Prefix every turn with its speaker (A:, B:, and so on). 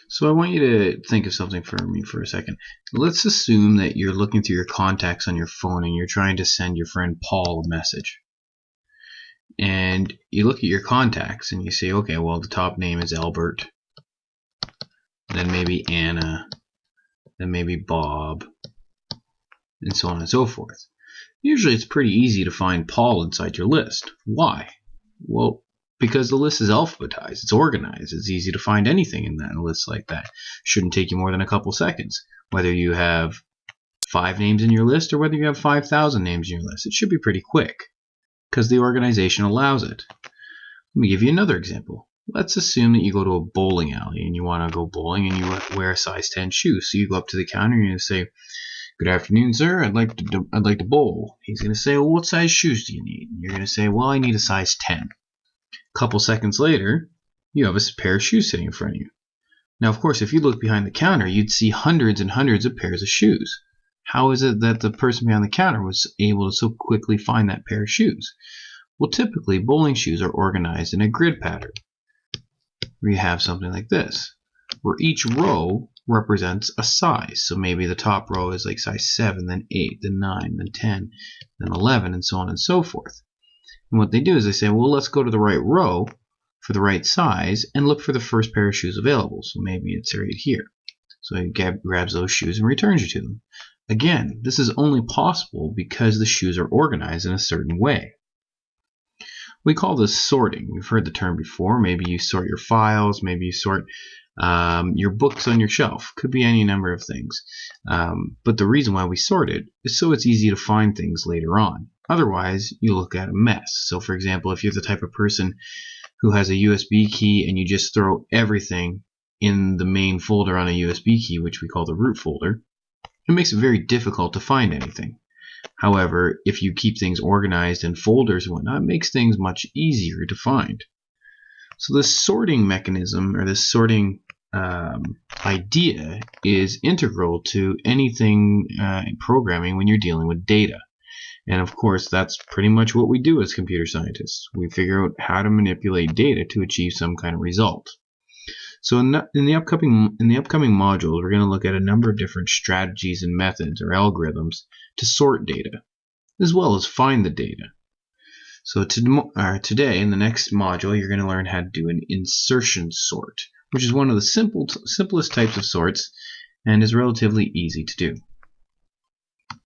A: So I want you to think of something for me for a second. Let's assume that you're looking through your contacts on your phone and you're trying to send your friend Paul a message. And you look at your contacts and you say, okay, well, the top name is Albert, then maybe Anna, then maybe Bob, and so on and so forth. Usually it's pretty easy to find Paul inside your list. Why? Well, because the list is alphabetized, it's organized, it's easy to find anything in that list like that. Shouldn't take you more than a couple seconds. Whether you have 5 names in your list or whether you have 5,000 names in your list, it should be pretty quick because the organization allows it. Let me give you another example. Let's assume that you go to a bowling alley and you want to go bowling and you wear a size 10 shoe. So you go up to the counter and you say, "Good afternoon, sir. I'd like to bowl." He's going to say, "Well, what size shoes do you need?" And you're going to say, "Well, I need a size 10." A couple seconds later, you have a pair of shoes sitting in front of you. Now, of course, if you look behind the counter, you'd see hundreds and hundreds of pairs of shoes. How is it that the person behind the counter was able to so quickly find that pair of shoes? Well, typically, bowling shoes are organized in a grid pattern, where you have something like this, where each row represents a size. So maybe the top row is like size 7, then 8, then 9, then 10, then 11, and so on and so forth. And what they do is they say, well, let's go to the right row for the right size and look for the first pair of shoes available. So maybe it's right here. So he grabs those shoes and returns you to them. Again, this is only possible because the shoes are organized in a certain way. We call this sorting. You've heard the term before. Maybe you sort your files, maybe you sort your books on your shelf. Could be any number of things. But the reason why we sort it is so it's easy to find things later on. Otherwise, you look at a mess. So for example, if you're the type of person who has a USB key and you just throw everything in the main folder on a USB key, which we call the root folder, it makes it very difficult to find anything. However, if you keep things organized in folders and whatnot, it makes things much easier to find. So this sorting mechanism, or this sorting idea, is integral to anything in programming when you're dealing with data. And of course, that's pretty much what we do as computer scientists. We figure out how to manipulate data to achieve some kind of result. So in the upcoming modules, we're going to look at a number of different strategies and methods or algorithms to sort data, as well as find the data. So today, in the next module, you're going to learn how to do an insertion sort, which is one of the simplest types of sorts and is relatively easy to do.